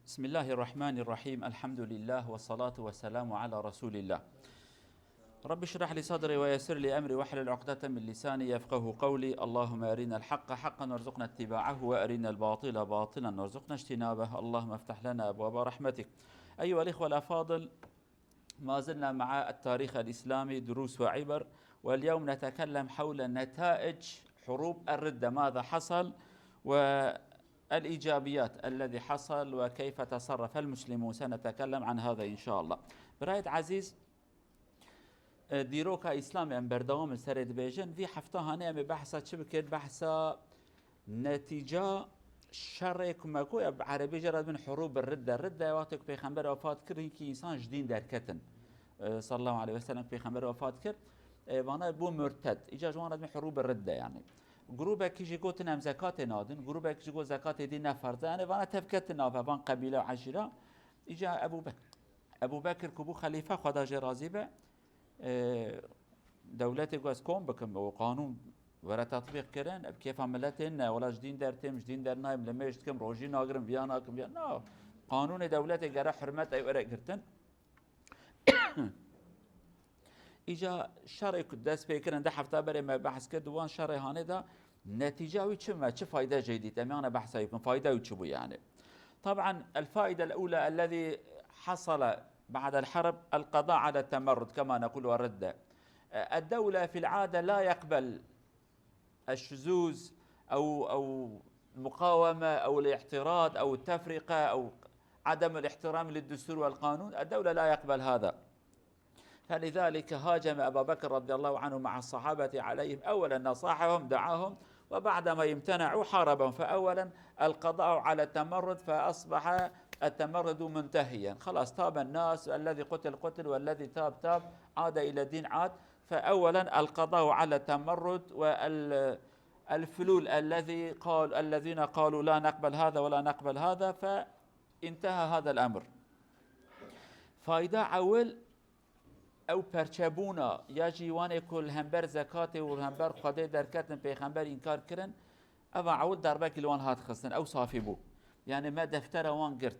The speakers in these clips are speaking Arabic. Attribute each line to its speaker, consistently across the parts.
Speaker 1: بسم الله الرحمن الرحيم. الحمد لله والصلاة والسلام على رسول الله. رب اشرح لي صدري ويسر لي أمري واحلل عقدة من لساني يفقه قولي. اللهم أرنا الحق حقا وارزقنا اتباعه وأرنا الباطل باطلا وارزقنا اجتنابه. اللهم افتح لنا أبواب رحمتك. أيها الإخوة الأفاضل، ما زلنا مع التاريخ الإسلامي دروس وعبر، واليوم نتكلم حول نتائج حروب الردة، ماذا حصل والإيجابيات الذي حصل وكيف تصرف المسلمون. سنتكلم عن هذا إن شاء الله. برايت عزيز دیروکا اسلامی ام بردوام سرد بیجن وی هفته هانه ام بحثا چه بکرد؟ بحثا نتیجه شر کمکو عربی جرد من حروب الرده وقتی که پیغمبر وفات کرد که انسان جدین درکتن صلی الله علیه و سلم پیغمبر وفات کرد وانا بو مرتد ایجا جوان من حروب الرده يعني گروه کیجی گوتن هم زکات نادن گروه کیجی گو زکات دی نفرزه يعني وانا تفکت نافه وان قبیله و عشیره ایجا ابو بکر کبو خلیفه خدا جرازی به دولتي قاس كون بكم وقانون ورا تطبيق كرن بكيف عملتهن ولا جدين درتم جدين درنايم لما يشتكم روجي ناقرم فياناكم فيان لا قانون دولتي قرا حرمت اي ورق قرتن اجا شرع قداس فكرن ده حفتا بري ما بحث كدوان شرع هاني ده نتيجه وچ فايده جديده انا بحث يكون فايده وچبو يعني. طبعا الفائده الاولى الذي حصل بعد الحرب القضاء على التمرد كما نقول والردة. الدولة في العادة لا يقبل الشذوذ أو المقاومة أو الاعتراض أو التفرقة أو عدم الاحترام للدستور والقانون. الدولة لا يقبل هذا، فلذلك هاجم أبا بكر رضي الله عنه مع الصحابة عليهم. أولا نصحهم دعاهم، وبعدما يمتنعوا حاربهم. فأولا القضاء على التمرد، فأصبح التمرد منتهيا، خلاص تاب الناس، الذي قتل والذي تاب عاد إلى الدين عاد. فأولا القضاء على التمرد والفلول الذين قالوا لا نقبل هذا ولا نقبل هذا، فانتهى هذا الأمر. فايدة أول او پرچبونا یا جیوان کل همبر زکات و همبر خدا درکتن پیغمبر انکار کرن او عود دربه کلوان هات خستن او صافی بو، یعنی ما دفتر وان گرت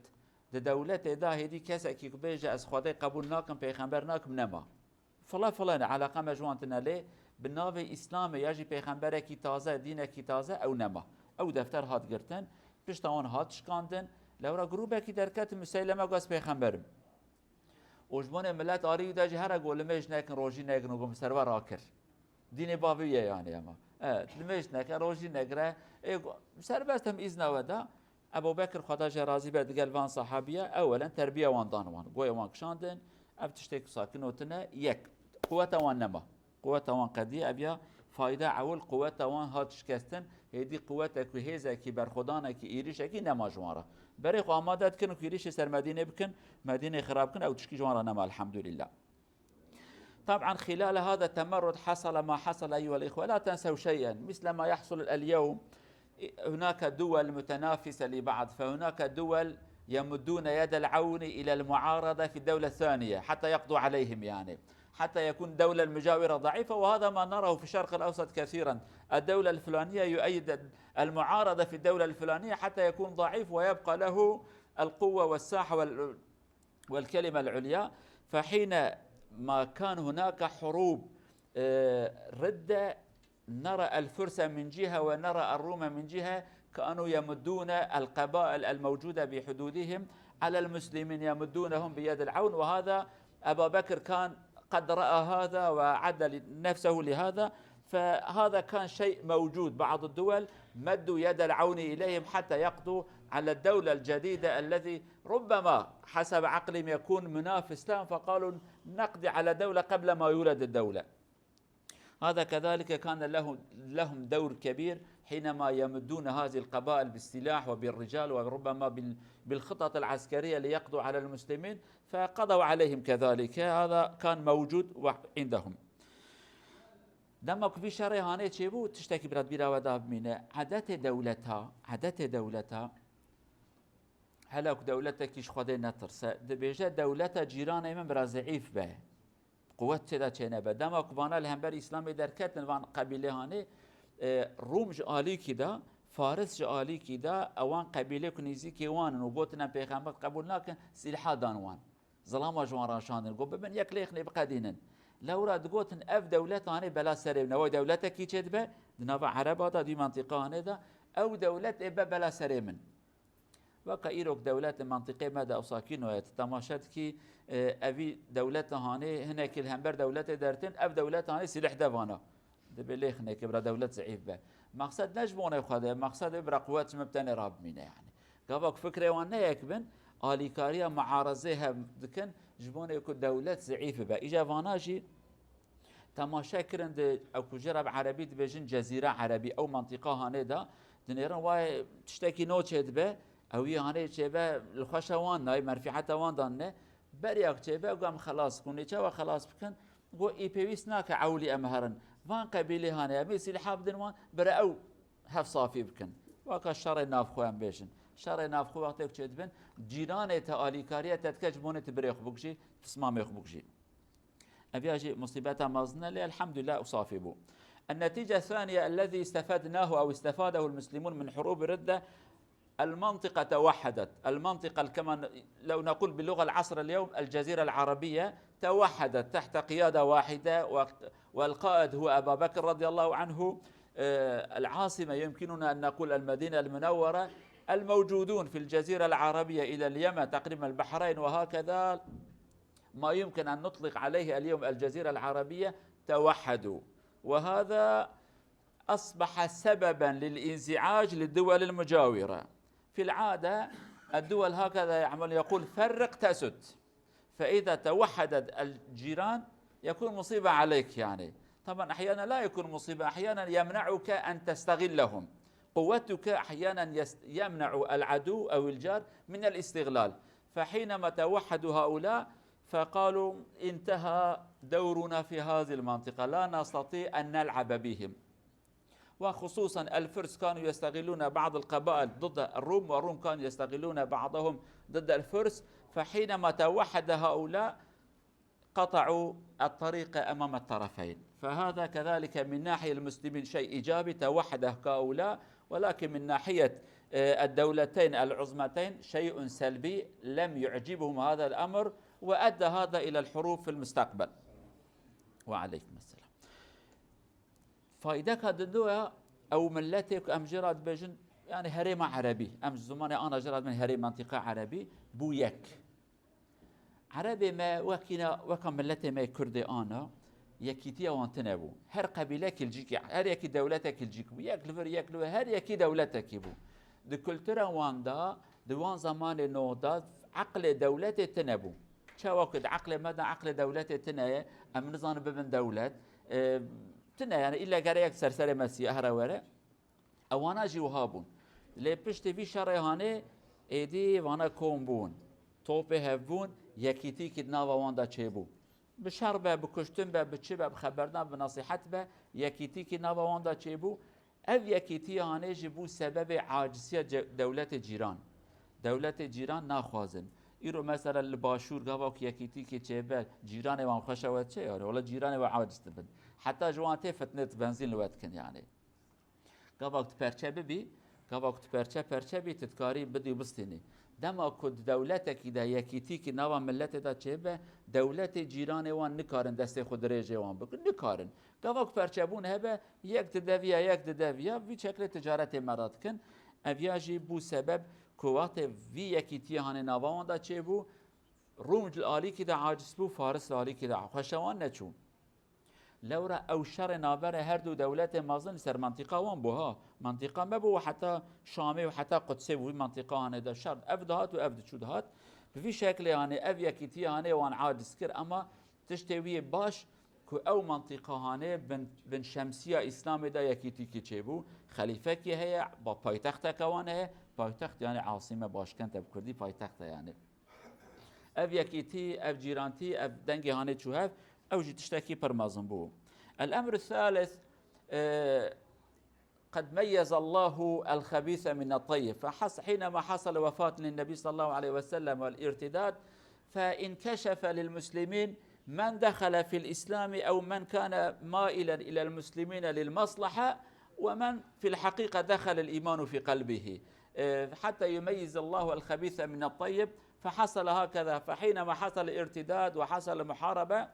Speaker 1: ده دولت ده هدی کسی که بیجه از خدا قبول ناکم پیغمبر ناکم نما فلان علاقه مجوانتنا لی بناو اسلام یا جی پیغمبر کی تازه دین کی تازه او نما او دفتر هات گرتن پشتوان هات شکاندن لورا گروبه کی درکت مسلمه گاز پیغمبرم وجبان ملت آری داجی هر گول لمش نکن روزی نگن و گم سرور آکر دین باویه یعنی اما لمش نکن روزی نگره سر بستم ایزن ودا. ابو بکر خدا جرازی بعد قال وان صحابيه اولا تربيه وان دانوان قوي وان كشاندن ابتشتك ساكنوتنا يك قوه وان نما قوه وان قدي ابيا فايده اول قوه وان هات شكستن هدي قوتك وهيزا كي برخدانك ايريش كي نما جواره بريق امادت كن كيريش سر مدينه بكن مدينه خراب كن او تشكي جواره نما الحمد لله. طبعا خلال هذا التمرد حصل ما حصل ايها الاخوه، لا تنسوا شيئا مثل ما يحصل اليوم. هناك دول متنافسة لبعض، فهناك دول يمدون يد العون إلى المعارضة في الدولة الثانية حتى يقضوا عليهم، يعني حتى يكون الدولة المجاورة ضعيفة. وهذا ما نراه في الشرق الأوسط كثيرا، الدولة الفلانية يؤيد المعارضة في الدولة الفلانية حتى يكون ضعيف ويبقى له القوة والساحة والكلمة العليا. فحين ما كان هناك حروب ردة نرى الفرس من جهة ونرى الروم من جهة، كانوا يمدون القبائل الموجودة بحدودهم على المسلمين، يمدونهم بيد العون. وهذا أبا بكر كان قد رأى هذا وعد نفسه لهذا، فهذا كان شيء موجود. بعض الدول مدوا يد العون إليهم حتى يقضوا على الدولة الجديدة الذي ربما حسب عقلهم يكون منافس لهم، فقالوا نقضي على دولة قبل ما يولد الدولة. هذا كذلك كان لهم دور كبير حينما يمدون هذه القبائل بالسلاح وبالرجال وربما بالخطط العسكرية ليقضوا على المسلمين، فقضوا عليهم كذلك. هذا كان موجود عندهم. دمك في شرع هاني تشيبو تشتكي براد بيرا وداب مينه عادت دولتها هلاك دولتك كيش خده نترسه دبيجه دولتها جيران من برا ضعيف به قوت تدا چنه به دما کوبانا لهمبر اسلامی در کتن وان قبیله هانه روم عالی کدا فارس جالي كده اوان قبيله كنيزي كيوان وقوتنا بيغمبر قبولنا سلاح دانوان ظلام جوان راشان قو ببن يك ليخني بقدينن لو راد قوتن اف دولت اني بلا سريب نو دولتك كي تشدبه دنافا عربه دي منطقه هنا او دولت ابا بلا سريمن وكا ايروك دولات منطقه مدى او ساكنه تماشت كي ابي دولت هاني هنا كل همبر دولت درتن اف دولت هاني سلاح دفانا دبلي خنا كبر دولت ضعيف به مقصد نجبونه خدا مقصد ابرا قوات مبتني راب مينه يعني قبك فكره وانا يكبن اليكاريا معارضه دكن جبونه يكون دولت ضعيفه به اجا فاناجي تماشا كرند او كجرب عربي دبجن جزيره عربي او منطقه هاندا دنيرن واي تشتكي نوتشد به او يعني چبه الخشوان ناي مرفعه وان دانه برياك چبه قام خلاص كوني چوا خلاص بكن قو اي بيس ناك عولي امهرن وان قبيله هانه ابي سلاح بدن وان برأو هف صافي بكن واكا الشر نافخو ام بيشن شر نافخو وقتك چدبن جيران تالي كاريه تتكج بونت بريخ بوكشي تسمام يخ بوكشي ابياجي مصيبات مازنا لي الحمد لله اصافي بو النتيجه الثانيه الذي استفدناه او استفاده المسلمون من حروب الرده المنطقة توحدت المنطقة كما لو نقول باللغة العصر اليوم الجزيرة العربية توحدت تحت قيادة واحدة والقائد هو أبا بكر رضي الله عنه العاصمة يمكننا أن نقول المدينة المنورة الموجودون في الجزيرة العربية إلى اليمن تقريبا البحرين وهكذا ما يمكن أن نطلق عليه اليوم الجزيرة العربية توحدوا وهذا أصبح سببا للانزعاج للدول المجاورة في العادة الدول هكذا يعمل يقول فرق تسد فإذا توحدت الجيران يكون مصيبة عليك يعني طبعا أحيانا لا يكون مصيبة أحيانا يمنعك أن تستغلهم قوتك أحيانا يمنع العدو أو الجار من الاستغلال فحينما توحدوا هؤلاء فقالوا انتهى دورنا في هذه المنطقة لا نستطيع أن نلعب بهم وخصوصا الفرس كانوا يستغلون بعض القبائل ضد الروم والروم كانوا يستغلون بعضهم ضد الفرس فحينما توحد هؤلاء قطعوا الطريق أمام الطرفين فهذا كذلك من ناحية المسلمين شيء إيجابي توحد هؤلاء ولكن من ناحية الدولتين العظمتين شيء سلبي لم يعجبهم هذا الأمر وأدى هذا إلى الحروب في المستقبل وعليكم السلام فايدك هذا او ملتك ام جراد بجن يعني هريم عربي ام زمان انا جراد من هريم منطقه عربي بويك عربي ما وكم ملتي ما كردي انا يكيتي وانتنبو هر قبيله كلجيك هر يكي دولتك الجيك ياك لو هر يكي دولتك يبو د كلترا واندا دوان زمان نودا عقل دولتي تنبو شاوكد عقل مدى عقل دولتي تنايه ام نظام ببن دولت تنا يعني إلا قريك سرسرة مسيح هراورة أوانا جوهابون لبشت في شريهانه إيدي وانا كومبون توبه هفون يكيتي كدنا واندا تشيبو بشربه بكشتن به بتشبه بخبرنا بنصيحت به يكيتي كدنا واندا تشيبو أو يكيتي هانه جبو سبب عاجزية دولة جيران ناخوازن ایرو مثلا الباشور قابوك يكيتي كي تشيبه جيرانه وان خشوات شيء يعني ولا جيرانه وعاجز تبن حتى جوانته فتنة بنزين لوقت كن يعني قابوك تبرچه ببي قابوك تبرچه بي تتكاري بدي بستيني دما كد دولتك إذا يكيتي كي نوا ملت دا تشيبه دولت جيرانه وان نكارن دست خود ريجه وان بكن نكارن قابوك برچه بون هبه يك تدويا في شكل تجارت مرات كن اویاجی بو سبب کوات وی یکیتی هان نوان دا چه بو روم الآلی که دا عاجز بو فارس الآلی که دا خوشوان نچون لورا او شر نابر هر دو دولت مازن سر منطقه وان بوها منطقه ما بو حتى شامي وحتى قدسي بو منطقه هان دا شر افدهات و افد شدهات بفي شكل يعني اف يكيتي هان وان عاجز كر اما تشتوي باش كو او منطقه هانه بن شمسيه اسلام دا يكيتي كي چبو خليفه كي هي با پایتخت کوانه پایتخت يعني عاصمه باشكنت بكردي پایتخت يعني اف يكيتي اف جيرانتي اف دنگي هانه چوهف او جي تشتكي برمازن بو الامر الثالث قد ميز الله الخبيث من الطيب حينما حصل وفاة للنبي صلى الله عليه وسلم والارتداد فانكشف للمسلمين من دخل في الإسلام أو من كان مائلا إلى المسلمين للمصلحة ومن في الحقيقة دخل الإيمان في قلبه، حتى يميز الله الخبيث من الطيب. فحصل هكذا، فحينما حصل ارتداد وحصل محاربة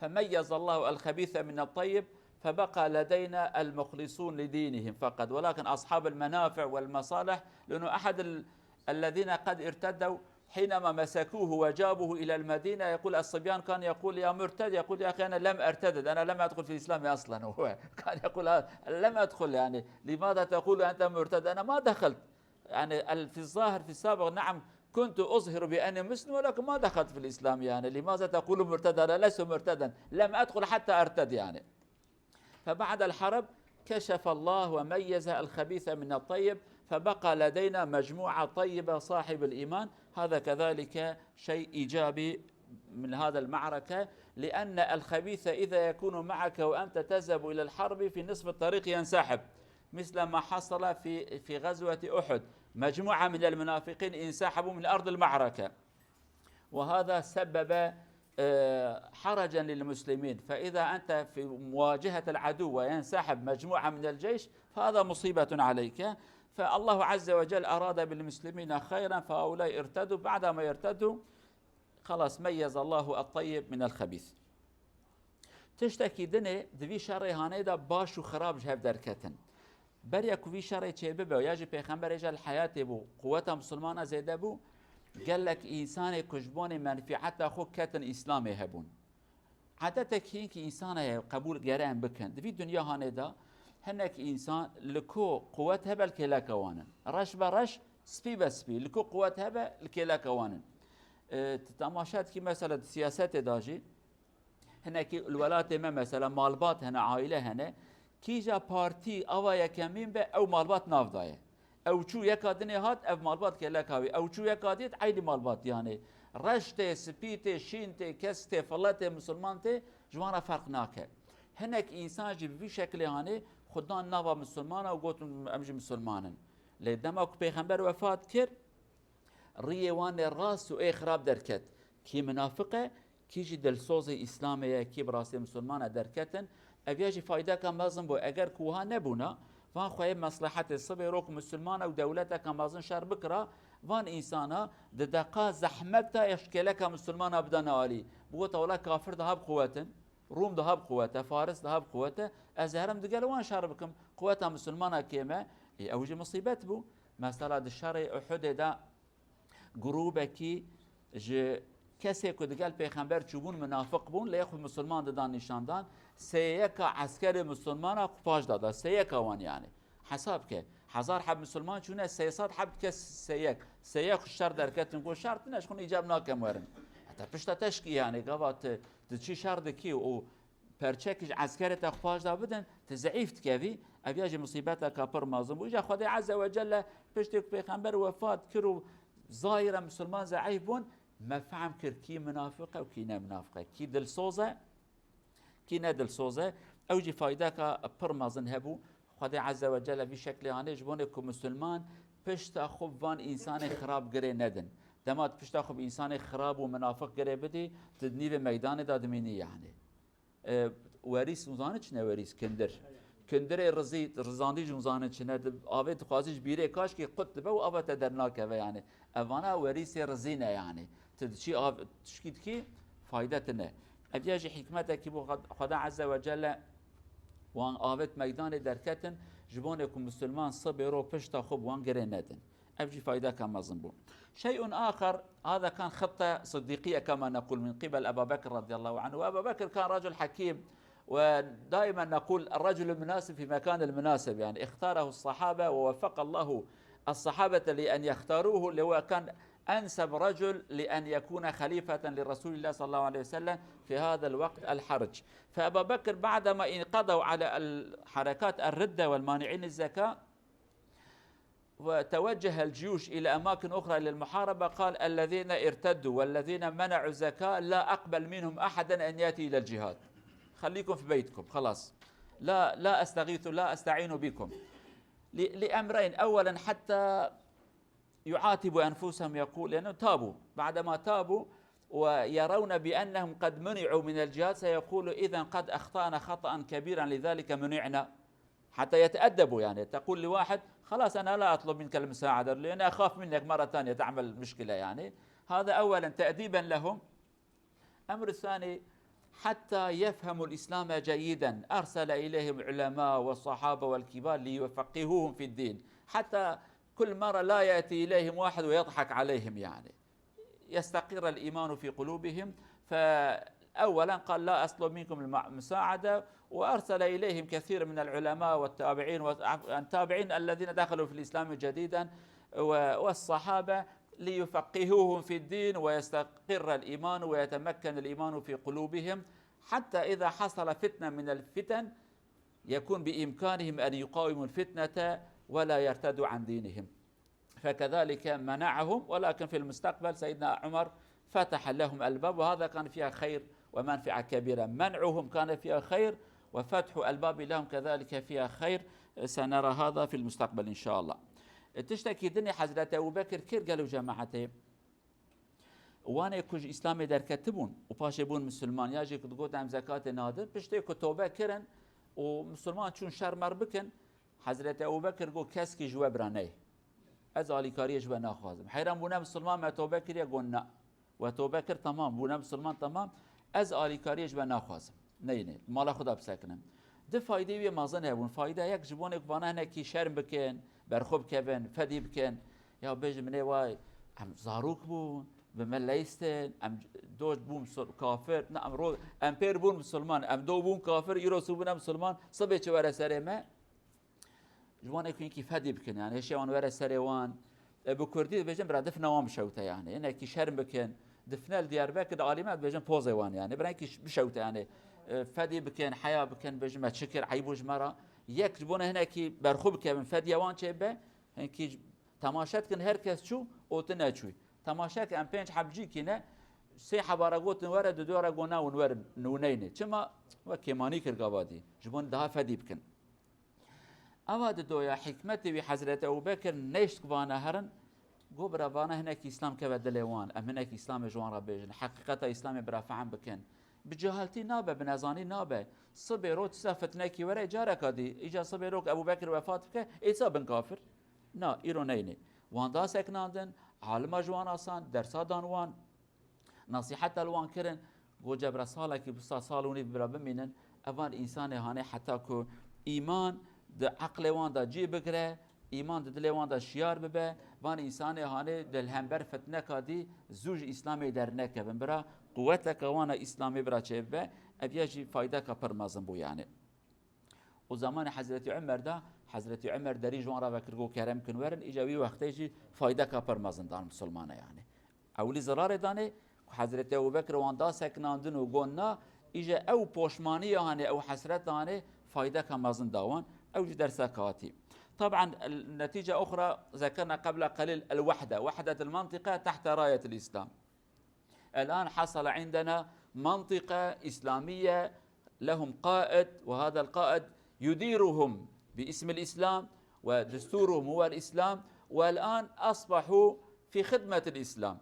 Speaker 1: فميز الله الخبيث من الطيب، فبقى لدينا المخلصون لدينهم فقط، ولكن أصحاب المنافع والمصالح، لأنه أحد الذين قد ارتدوا حينما مسكوه وجابوه إلى المدينة يقول الصبيان كان يقول يا مرتد، يقول يا أخي أنا لم أرتدد، أنا لم أدخل في الإسلام أصلا. هو كان يقول لم أدخل، يعني لماذا تقول أنت مرتد؟ أنا ما دخلت، يعني في الظاهر في السابق نعم كنت أظهر بأني مسلم ولكن ما دخلت في الإسلام، يعني لماذا تقول مرتد؟ أنا لست مرتدا، لم أدخل حتى أرتد يعني. فبعد الحرب كشف الله وميز الخبيث من الطيب، فبقى لدينا مجموعة طيبة صاحب الإيمان. هذا كذلك شيء إيجابي من هذا المعركة، لأن الخبيث إذا يكون معك وأنت تذهب إلى الحرب في نصف الطريق ينسحب، مثل ما حصل في غزوة أحد، مجموعة من المنافقين انسحبوا من أرض المعركة، وهذا سبب حرجا للمسلمين. فإذا أنت في مواجهة العدو وينسحب مجموعة من الجيش فهذا مصيبة عليك. فالله عز وجل أراد بالمسلمين خيرا، فهؤلاء ارتدوا، بعدما يرتدوا خلاص ميز الله الطيب من الخبيث. تشتكي دني دوی شر هانه دا باش و خراب جهف درکتن، بریا کوی شر چه ببه و یاجی پیغمبر اجل حیات بو قوت مسلمان زیده بو، قال لك إنسان كجبان منفعته خو كتن إسلامي هبون. عادتك هيك إنسان قبول جرام بكن في الدنيا هاندا، هناك إنسان لكو قوتها بالكلا كوانا، رش برش سبي بسبي لكو قوتها بالكلا كوانا. تماشات كي مثلا سياسات داجي، هناك الولايات ما مثلا مالبات هنا عائلة هنا كيجا بارتي أو يكمين به أو مالبات نافدايه. او چو یکادنی هات اف مالبات که لکاوی او چو یکادیت عیلی مالبات، یعنی رشته سپیته شینته کسته فلته مسلمانته جوانا فرق ناکه. هنک انسان جی بی شکلی هانه خدان نوا مسلمانه و گوتن امجی مسلمانن. لیدما که پیغمبر وفات کرد ریوان راس و ای خراب درکت، کی منافقه کی جی دلسوز اسلامیه کی براسی مسلمانه درکتن. اویاجی فایده کم لازم بو اگر کوها نبونا وان خواه مصلحت الصبي روك مسلمان او دولتك مازن شر بكرة وان انسانا دقا زحمتا يشكلك مسلمان ابدان آلي بقوة اولا كافر ده بقوة، روم ده بقوة، فارس ده بقوة، ازهرم دقال وان شر بكم قوة مسلمان كيما اوجي مصيبت بو. مثلا الشر احد ده گروبكي جه کسی که دقال پیغمبر چوبون منافق بون لیخو مسلمان دادن نشاندان سیک عسکر مسلمان قفاش داده سیک وان، يعني حساب که 1000 حب مسلمان چونه 300 حب کس سیک شر در کتن کو شرط نشون ایجاب ناکم ورن حتی پشت تشکی، يعني قوات تشي شر کی او پرچکش عسکر تقفاش دا بدن تضعیف تکوی اویاج مصیبت کافر مازم وجا خدا عز وجل پشت پیغمبر وفات کرو ظاهر مسلمان ضعیف بون، ما فهم كر كي منافقة وكي نا منافقة، كي دل صوزة كي نا دل صوزة. أوجي فايداك برمازن هبو خدا عز وجل بشكل يعني جبونكم مسلمان پشت خوب وان إنسان خراب قري ندن، دمات پشت خوب إنسان خراب ومنافق قري بدي تدني بميدان دادميني، يعني وريس مزانه چنه وريس كندر رزاندي جمزانه چنه آوه تخوازيش بيره كاش كي قط به و آوه تدرناك يعني اوانا وريس رزينه، يعني تدشي آوه تشكيد كي فايدتنا ابياجي حكمتك بو خدا عز وجل وان آوه ميدان دركتن جبونكم مسلمان صبروا پشتا خوب وان قري ندن ابجي فايدة كما ظنبون. شيء آخر، هذا كان خطة صديقية كما نقول من قبل أبا بكر رضي الله عنه، وأبا بكر كان رجل حكيم، ودائما نقول الرجل المناسب في مكان المناسب، يعني اختاره الصحابة ووفق الله الصحابة لأن يختاروه، اللي هو كان أنسب رجل لأن يكون خليفة لرسول الله صلى الله عليه وسلم في هذا الوقت الحرج. فأبا بكر بعدما انقضوا على الحركات الردة والمانعين الزكاة وتوجه الجيوش إلى أماكن أخرى للمحاربة، قال الذين ارتدوا والذين منعوا الزكاة لا أقبل منهم أحدا أن يأتي إلى الجهاد، خليكم في بيتكم خلاص، لا أستغيث لا أستعين بكم، لأمرين. أولا حتى يعاتبوا أنفسهم، يقول لأنه تابوا، بعدما تابوا ويرون بأنهم قد منعوا من الجهاد سيقولوا إذن قد أخطأنا خطأ كبيرا لذلك منعنا، حتى يتأدبوا. يعني تقول لواحد خلاص أنا لا أطلب منك المساعدة لأن أخاف منك مرة ثانية تعمل مشكلة. يعني هذا أولا تأديبا لهم. أمر الثاني حتى يفهموا الإسلام جيدا أرسل إليهم علماء والصحابة والكبار ليفقهوهم في الدين، حتى كل مرة لا يأتي إليهم واحد ويضحك عليهم، يعني يستقر الإيمان في قلوبهم. فأولا قال لا أطلب منكم المساعدة، وأرسل إليهم كثير من العلماء والتابعين الذين دخلوا في الإسلام جديدا والصحابة ليفقهوهم في الدين ويستقر الإيمان ويتمكن الإيمان في قلوبهم، حتى إذا حصل فتنة من الفتن يكون بإمكانهم أن يقاوموا الفتنة ولا يرتدوا عن دينهم. فكذلك منعهم، ولكن في المستقبل سيدنا عمر فتح لهم الباب، وهذا كان فيها خير ومنفعة كبيرة. منعهم كان فيها خير، وفتح الباب لهم كذلك فيها خير. سنرى هذا في المستقبل إن شاء الله. تشتكي دني حضرت أبو بكر كير قالوا جماعته وانا كوج اسلامي در كتبون وباش يبون مسلمان ياجي كتقول عم زكاة نادر بشتي كتوبة كرن ومسلمان چون شرمر بكن. حضرت أبو بكر قال كسكي جوا برانيه از آلی کاری جوا نخوازم. حیران بودم مسلمان ما توبه کردی گفت نه و توبه کرد تمام بودم مسلمان تمام از آلی کاری جوا نخوازم نه مال خدا بسکنم. ده فایده وی مازن هبون فایده یک جبون یک بانه نکی شرم بکن برخوب کبن فدی بکن یا بج منه وای ام زاروک بون به ملیستن ام دوج بون کافر نه ام رو ام پیر بون مسلمان ام دو بون کافر ایرو سو بون مسلمان صبح چه ور سر ما جوانه که اینکی فدی بکن. یعنی شیوان ور سر وان بکردی بجن برا دفن وام شوته. يعني اینه کی شرم بکن دفنال دیار بکر عالمات بجن پوزه وان يعني برای کی بشوته. يعني فدی بکن حیا بکن بجن ما شکر عیبوج مرا یک جبونه هنا کی برخوب که من فدی وان چه به هنکی تماشات کن هر کس شو اوت نچوی تماشا که ام پنج حبجی کنه سه حباره گوت ورد دو دوره گونا ونور نونینه چما و کیمانی کرگاوادی جبون ده فدی بکن. اواد دویا حکمتی وی حضرت ابوبکر نشت کوانا هرن گو برا وانا هنا کی اسلام که بدلوان ام هنا کی اسلام جوان را بیجن حقیقت اسلام برا فهم بکن بجهالتی نابه بنزانی نابه صبح روت سفتنا کی وره جاره کدی اجا صبح روک ابوبکر وفات بکه ایسا بن کافر نه ایرو نینه وان دا سکناندن عالم جوان آسان درسا دانوان نصیحت الوان کرن گو جبر ساله کی بسا سالونی برا بمینن اوان انسان هانه حتی که ایمان ده عقل وان دا جی بگره ایمان ده دل وان دا شیار ببه وان انسان هانه دل همبر فتنه کادی زوج اسلامی در نکبن برا قوتك وانا اسلامي برا چه به ابيجي فايده کا پرمازن بو. يعني و زمان حضرت عمر ده حضرت عمر دری جوان را وکرگو کرم کنورن اجاوی وقتیجی فايده کا پرمازن دان مسلمانه. يعني اولی ضرر دانه حضرت ابوبکر وان دا سکناندن و گونا اجا او پوشمانی هانه او حسرت هانه فايده کا مازن داوان او در سکاتی. طبعا النتيجه اخرى ذكرنا قبل قليل الوحده، وحده المنطقه تحت رايه الاسلام. الآن حصل عندنا منطقة إسلامية لهم قائد، وهذا القائد يديرهم باسم الإسلام ودستورهم هو الإسلام، والآن أصبحوا في خدمة الإسلام.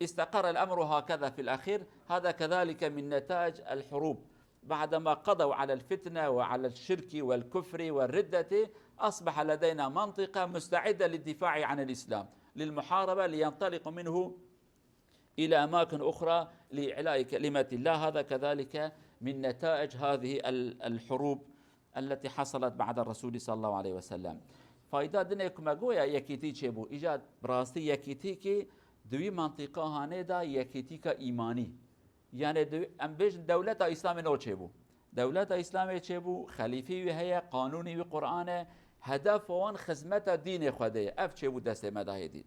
Speaker 1: استقر الأمر هكذا في الأخير. هذا كذلك من نتائج الحروب. بعدما قضوا على الفتنة وعلى الشرك والكفر والردة أصبح لدينا منطقة مستعدة للدفاع عن الإسلام للمحاربة لينطلق منه إلى أماكن أخرى لإعلاء كلمة الله. هذا كذلك من نتائج هذه الحروب التي حصلت بعد الرسول صلى الله عليه وسلم. فإذا دنيكم أقويا يكيتي چبو إيجاد براسي يكيتي كي دوي منطقة هانيدا يكيتي إيماني. يعني أم بيج دولة إسلام نو چبو دولة إسلام چبو خليفي وهي قانوني وقرآن هدف وان خدمت دين خديه أف چبو دست مداهدين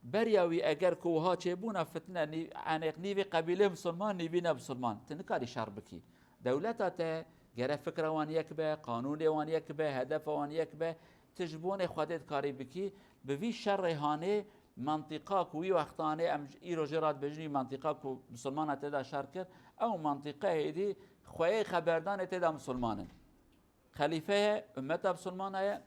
Speaker 1: بریاوی اگر کوها چه بونا فتنه عنیق نیوی قبیله مسلمان نیوی نه مسلمان تنکاری شر بکی دولتا تا گره فکر وان یک به قانون وان یک به هدف وان یک به تجبون خودت کاری بکی به وی شر هانه منطقه کوی وقتانه ام ایرو جرات بجنی منطقه کو مسلمان تدا شر کرد او منطقه هدی خوی خبردان تدا مسلمانن خلیفه امت مسلمانه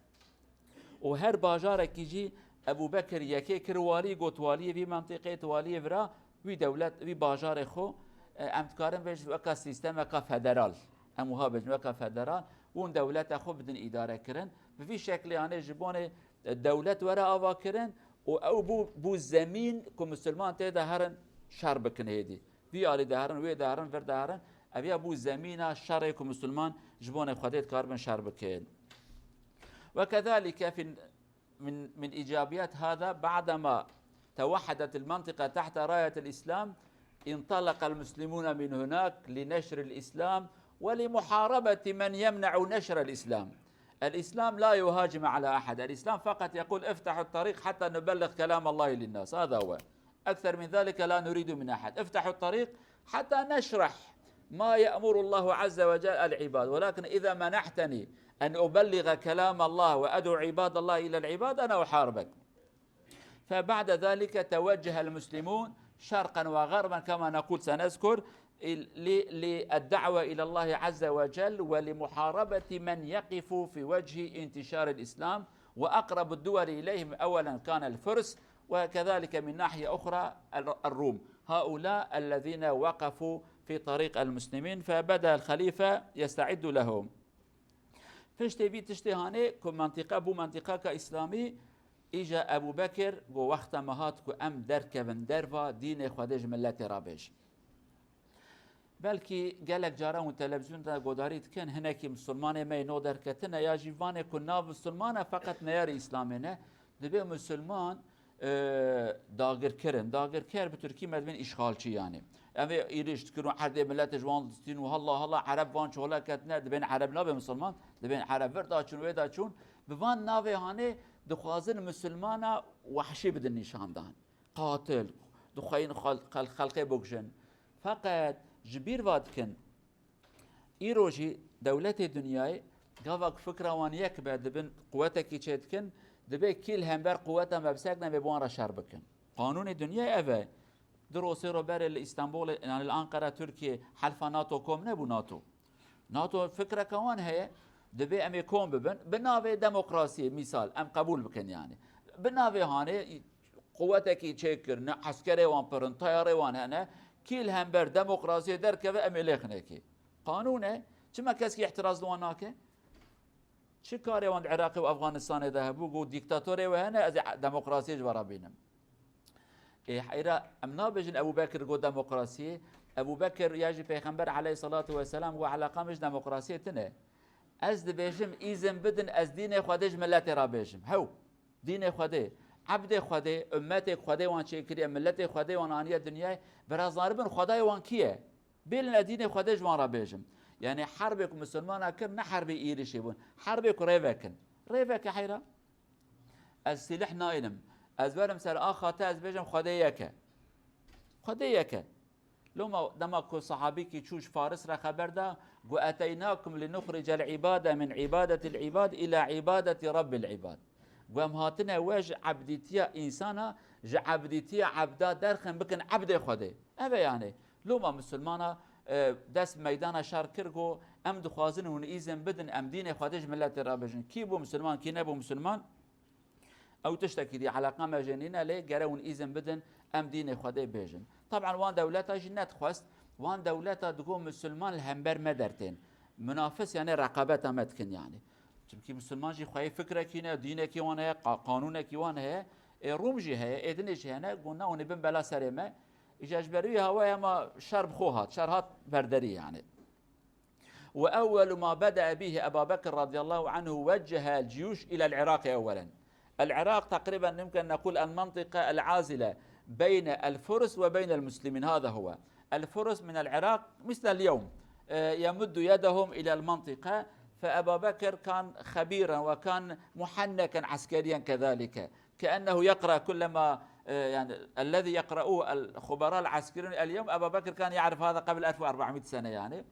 Speaker 1: و هر باجار کیجی ابو بکر یکی کروالی گوتوالی وی منطقه توالی ورا وی دولت وی باجار خو امتکارم بهش وکا سیستم وکا فدرال اموها بهش وکا فدرال ون دولت خو بدن اداره کرن بفي شكل يعني جبونه الدولة ورا آوا کرن او بو زمین که مسلمان تیدا هرن شر بکن هیدی وی آلی دهرن وی دهرن ور دهرن اویا بو زمین شر که مسلمان جبونه خودت کاربن شر بکن. وكذلك من إيجابيات هذا بعدما توحدت المنطقة تحت راية الإسلام انطلق المسلمون من هناك لنشر الإسلام ولمحاربة من يمنع نشر الإسلام. الإسلام لا يهاجم على أحد، الإسلام فقط يقول افتحوا الطريق حتى نبلغ كلام الله للناس، هذا هو، أكثر من ذلك لا نريد من أحد. افتحوا الطريق حتى نشرح ما يأمر الله عز وجل العباد، ولكن إذا منحتني أن أبلغ كلام الله وأدعو عباد الله إلى العباد أنا أحاربك. فبعد ذلك توجه المسلمون شرقا وغربا كما نقول سنذكر للدعوة إلى الله عز وجل ولمحاربة من يقف في وجه انتشار الإسلام، وأقرب الدول إليهم أولا كان الفرس، وكذلك من ناحية أخرى الروم، هؤلاء الذين وقفوا في طريق المسلمين، فبدأ الخليفة يستعد لهم. فشتي بي تشتي هاني كم منطقة بو منطقة كإسلامي إجا أبو بكر جو وقت مهات كو أم دركبن درفا دين خودج ملت رابج، بلكي قالك جارا والتلفزيون دا قداريت كان هناك مسلمان ما ينو دركتنا يا جيفاني كنا مسلمان فقط نياري إسلامنا دبي مسلمان داغر كرن داغر كر بتركي مدبين إشغالشي يعني أما إيريش تكرون حد ملت جوان دستين وهلا عرب وان شغلا كتنا دبين عرب نابي مسلمان دبين عرب وردا چون ويدا چون بوان ناوي هاني دخوازن مسلمانا وحشي بدن نشان دان قاتل دخوين خلقي بوكشن فقط جبير وادكن إيروجي دولة الدنيا قافك فكرة وان يكبر دبن قوتك يشتكن دبي كل همبر قوتها مبسكنا ببوان رشربكن قانون الدنيا أفا دروسي روبر الإسطنبول يعني الأنقرة تركيا حلفا ناتو كوم نبو ناتو فكرة كوان هي دبي أمي كوم ببن بناوي ديمقراطية مثال أم قبول بكن يعني بناوي هاني قوتك يشكر عسكري وان برن طياري وان هنا كل همبر ديمقراطية دركبه أمي ليخنكي قانونه كما كسكي احتراز لواناكي چه کاری وان عراق و افغانستان ذهبوا گو دیکتاتوری و هنا از دموکراسی جوارا بینم حیرا امنا بجن ابو بکر گو دموکراسی ابو بکر یاجی پیغمبر علیه الصلاة والسلام و علاقه مش دموکراسی تنه از دبیجم ایزم بدن از دین خودش ملت را بیجم هو دین خوده عبد خوده امت خوده وان چیکری ملت خوده وان آنیا دنیای برازاربن خدای وان کیه بیلن دین خودش وان را بیجم يعني حربك مسلمان كن نحرب إيريش يبون حربك ريفكن ريفك حيرا السلاح نايلم أزبر مثل آخاته أزبجم خديك لما دمك صحابي كي تشوش فارس را خبر دا قو أتيناكم لنخرج العبادة من عبادة العباد إلى عبادة رب العباد قوام هاتنا واج عبدتيا إنسانا عبدتيا عبدا درخن بكن عبد خدي أبا يعني لما مسلمانا دست میدان شهر کرگو ام دخوازن هون ایزن بدن ام دین خودش ملت را بجن کی بو مسلمان کی نبو مسلمان او تشتكي دي علاقه مجانينه ليه جرون اذن بدن ام دين خدي بيجن طبعا وان دولتها جنات خواست وان دولتها تقوم مسلمان الهمبر مدرتين منافس يعني رقابتها متكن يعني چونكي مسلمان جي خوي فكره كينا دينك وانا قانونك وانا روم جي هي اذنش هنا قلنا ونبن بلا سرمه اجبري هوايا ما شرب خوهات شرهات بردري يعني. واول ما بدا به ابا بكر رضي الله عنه وجه الجيوش الى العراق اولا. العراق تقريبا يمكن نقول المنطقه العازله بين الفرس وبين المسلمين، هذا هو. الفرس من العراق مثل اليوم يمد يدهم الى المنطقه، فابا بكر كان خبيرا وكان محنكا عسكريا كذلك، كانه يقرا كل ما يعني الذي يقرأوه الخبراء العسكريون اليوم أبا بكر كان يعرف هذا قبل 1400 سنة يعني.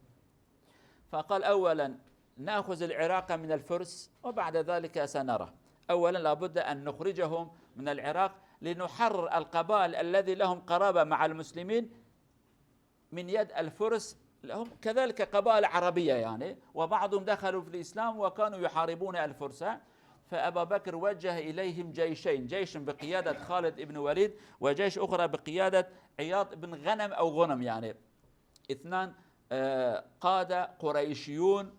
Speaker 1: فقال أولا نأخذ العراق من الفرس وبعد ذلك سنرى. أولا لابد أن نخرجهم من العراق لنحرر القبائل الذي لهم قرابة مع المسلمين من يد الفرس، لهم كذلك قبائل عربية يعني، وبعضهم دخلوا في الإسلام وكانوا يحاربون الفرس. فأبا بكر وجه إليهم جيشين، جيش بقيادة خالد بن وليد وجيش أخرى بقيادة عياض بن غنم أو غنم يعني، اثنان قادة قريشيون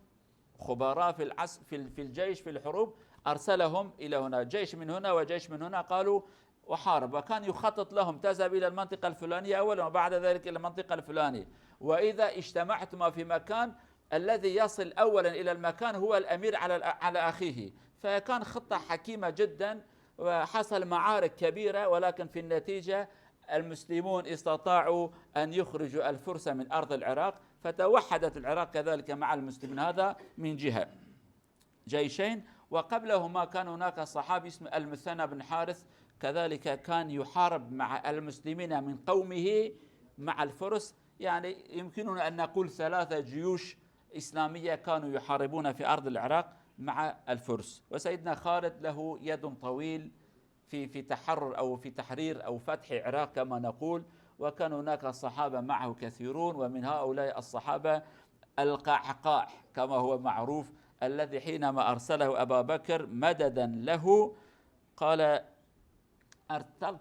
Speaker 1: خبراء في الجيش في الحروب، أرسلهم إلى هنا، جيش من هنا وجيش من هنا، قالوا وحارب، وكان يخطط لهم تذهب إلى المنطقة الفلانية أولا وبعد ذلك إلى المنطقة الفلانية، وإذا اجتمعتما في مكان الذي يصل أولا إلى المكان هو الأمير على أخيه. فكان خطة حكيمة جدا، وحصل معارك كبيرة، ولكن في النتيجة المسلمون استطاعوا أن يخرجوا الفرس من أرض العراق، فتوحدت العراق كذلك مع المسلمين. هذا من جهة جيشين. وقبلهما كان هناك صحابي اسمه المثنى بن حارث، كذلك كان يحارب مع المسلمين من قومه مع الفرس. يعني يمكننا أن نقول 3 جيوش إسلامية كانوا يحاربون في أرض العراق مع الفرس. وسيدنا خالد له يد طويل في تحرر أو في تحرير أو فتح العراق كما نقول، وكان هناك صحابة معه كثيرون، ومن هؤلاء الصحابة القعقاع كما هو معروف، الذي حينما أرسله أبا بكر مددا له قال،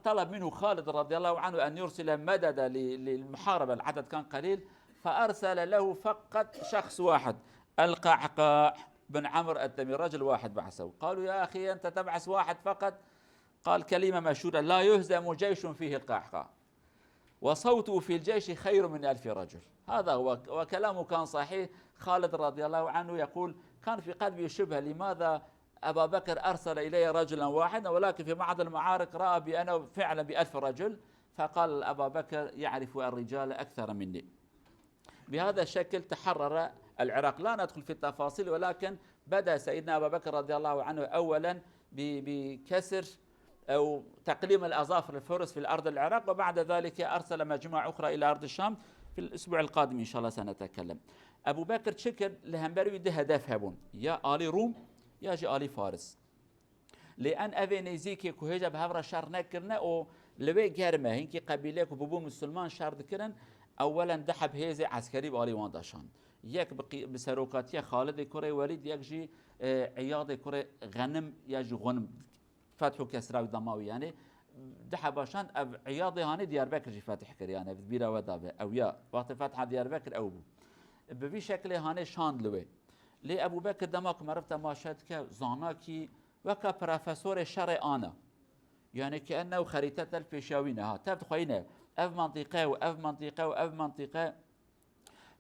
Speaker 1: طلب منه خالد رضي الله عنه أن يرسل مددا للمحاربة، العدد كان قليل، فأرسل له فقط شخص واحد، القعقاع بن عمرو التميمي، رجل واحد بعثه. قالوا يا أخي أنت تبعث واحد فقط؟ قال كلمة مشهورة: لا يهزم جيش فيه القعقاع، وصوته في الجيش خير من 1000 رجل. هذا هو، وكلامه كان صحيح. خالد رضي الله عنه يقول كان في قلبي شبهة، لماذا أبا بكر أرسل إلي رجلا واحدا، ولكن في بعض المعارك رأى بأنه فعلا ب1000 رجل، فقال أبا بكر يعرف الرجال أكثر مني. بهذا الشكل تحرر العراق. لا ندخل في التفاصيل، ولكن بدأ سيدنا أبا بكر رضي الله عنه أولا بكسر أو تقليم الأظافر الفرس في الأرض العراق، وبعد ذلك أرسل مجموعة أخرى إلى أرض الشام. في الأسبوع القادم إن شاء الله سنتكلم. أبو بكر شكر لهمبروي ده هدف هبون، يا آلي روم يا جي آلي فارس، لأن أبي نزيكي كهجة بهفرة شر نكرنا، أو لبي جرمه هنكي قبيلك وببو مسلمان شر ذكرن. أولا دحب هيزي عسكري بآلي وانداشان، يك بسروقاتية خالد كوري وليد، يك جي عياض كوري غنم، يجي غنم فتحوا كسراوي ضماوي، يعني دحب عشان عياضي هاني ديار بكر جي فاتح كري، يعني بيرا ودابه أو يا وقت فتح ديار بكر أو بو بفي شكل هاني شاند لوي. لي أبو بكر دماغ مرفت ما شد كزاناكي وكا بروفيسور شرع أنا، يعني كأنه خريطة الفيشاوينة ها تفت خوينه أف منطقة وأف منطقة وأف منطقة.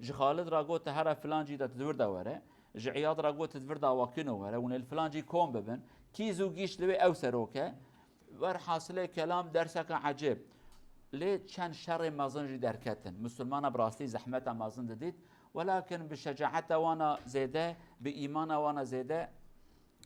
Speaker 1: جي خالد راقو تهرى فلانجي دا تدور دوره، جي عياض راقو تدور دا واكينو وره، ون الفلانجي كوم ببن كي زوجيش لوي أو سروكه ور حاصله كلام درسك عجيب. ليه كان شر مازن دركتن مسلمان براسي زحمته مازن دديت، ولكن بشجاعته وانا زيده، بإيمانه وانا زيده،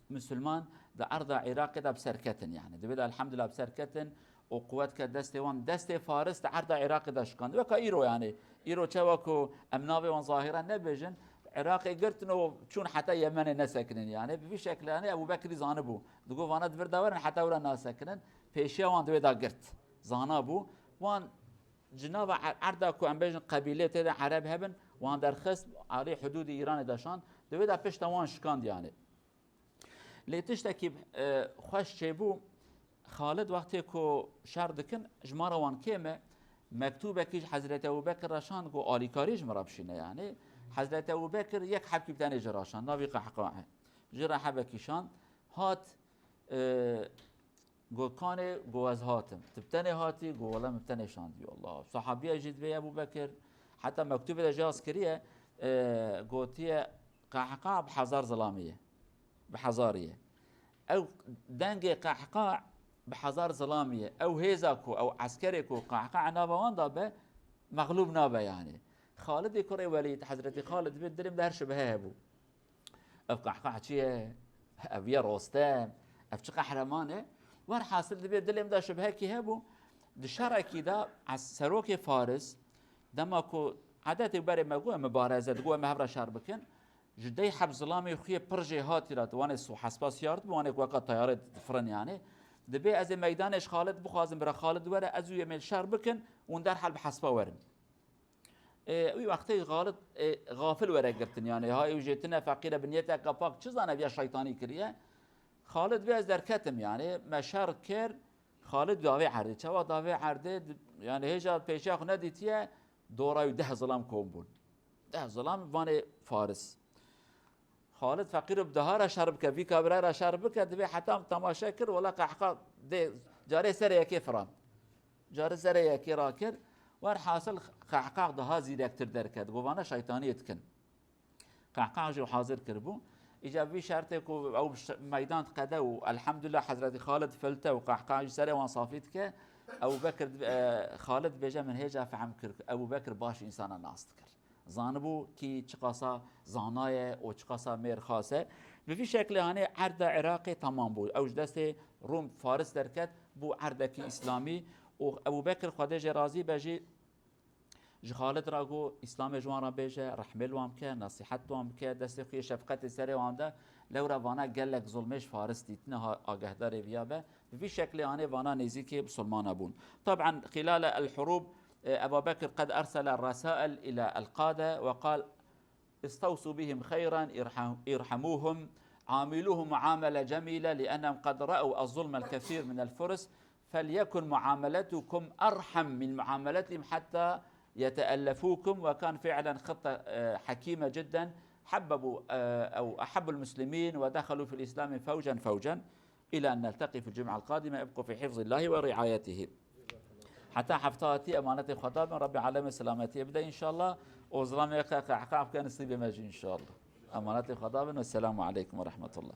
Speaker 1: مسلمان دا أرض عراق دا بسركتن، يعني دبدا الحمد لله بسركتن، وقوتك دستي وان دستي فارس دا أرض عراق دا شكان وكا إيرو، يعني إيرو تشوكو أمناوي وان ظاهرا نبيجن عراقي قرتنو شون حتى يمن نسكنن، يعني في شكل يعني أبو بكر زانبو دقو وانا دبر دورن حتى ولا ناسكنن بيشيا وان دويدا قرت زانبو وان جناب عردكو عم بيجن قبيلة تدا عرب هبن وان در خصم على حدود إيران داشان دويدا بيش توان شكاند. يعني لي تشتكي خوش شيبو خالد وقتی کو شردکن جمارا وان کیمه مکتوبه کیش حضرت ابو بکر راشان کو آلیکاری جمرا بشینه، يعني حضرت ابو بکر یک حبکی بتنی جراشان نبی قحقاعه جرا حبکیشان هات گو کانه گو از هاتم تبتنی هاتی گو ولا مبتنی شاندی الله صحابیه جد به ابو بکر حتی مکتوبه جاز کریه گوتیه قحقاع بحزار ظلامیه بحزاريه او دنگ قحقاع بحزار ظلاميه او هيزاكو او عسكريكو قحقاع نابا واندا به مغلوب نابا. يعني خالد كري وليد حضرتي خالد بدرم دهر شبهه ابو اف قحقاع شيه ابي رستم اف قهرمانه ور حاصل دبي دلم دا شبهه كي هبو دشرع كده عسروك فارس دماكو عادات بري مغو مبارزه دغو مهبره شربكن جدي حب ظلامي خويا برجي هاتيرات وانا سو حسباس يارد وانا وقت طياره فرن، يعني دبي از ميدانش خالد بخوازم برا خالد ورا ازو يميل شر بكن وندار حل بحسبه ورن وي وقتي غالط غافل ورا قرتن، يعني هاي وجيتنا فقيره بنيتها كفاك چزانه بيا شيطاني كريه خالد بيا دركتم، يعني مشار كر خالد داوي عرض چوا داوي عرض، يعني هيجا بيشاخ نديتيه دورا 10 ظلام كومبون 10 ظلام وان فارس. خالد فقير بدهارة شرب في كابرارة شرب دبي حتى تماشا كر ولا قحقا دي جاري سريا كيفران جاري سريا كي راكر وار حاصل قحقا ده زيد اكتر دركت قوانا شيطاني يتكن قحقا جو حاضر كربو ايجابي شرطك او ميدان قدا والحمد لله حضرت خالد فلته وقحقا سريا وان صافيتك ابو بكر خالد بيجا من هيجا فهم كر ابو بكر باش انسان ناس كر زانبو کی چقاسا زانای و چقاسا میر خاصه به في شکل هانه عرض عراقي تمام بود اوج دست روم فارس درکت بو عرض اسلامی و ابو بکر خدای رازی بجی خالد راگو اسلام جوان را بیجه رحمل وام که نصیحت وام که دست خوی شفقت سری وام ده لو روانا گلک ظلمش فارس دیتنه آگهدار بیابه في شكل يعني وانا نزيكي بسلمان ابون طبعا خلال الحروب أبا بكر قد أرسل الرسائل إلى القادة وقال استوصوا بهم خيرا ارحموهم عاملوهم معاملة جميلة لأنهم قد رأوا الظلم الكثير من الفرس فليكن معاملتكم أرحم من معاملتهم حتى يتألفوكم وكان فعلا خطة حكيمة جدا حببوا أو أحبوا المسلمين ودخلوا في الإسلام فوجا فوجا إلى أن نلتقي في الجمعة القادمة ابقوا في حفظ الله ورعايته حتى حفتاتي أمانة خطاب ربي عالم سلامتي يبدأ إن شاء الله وظلام يقع عقاب كان نصيب مجي إن شاء الله أمانة خطاب والسلام عليكم ورحمة الله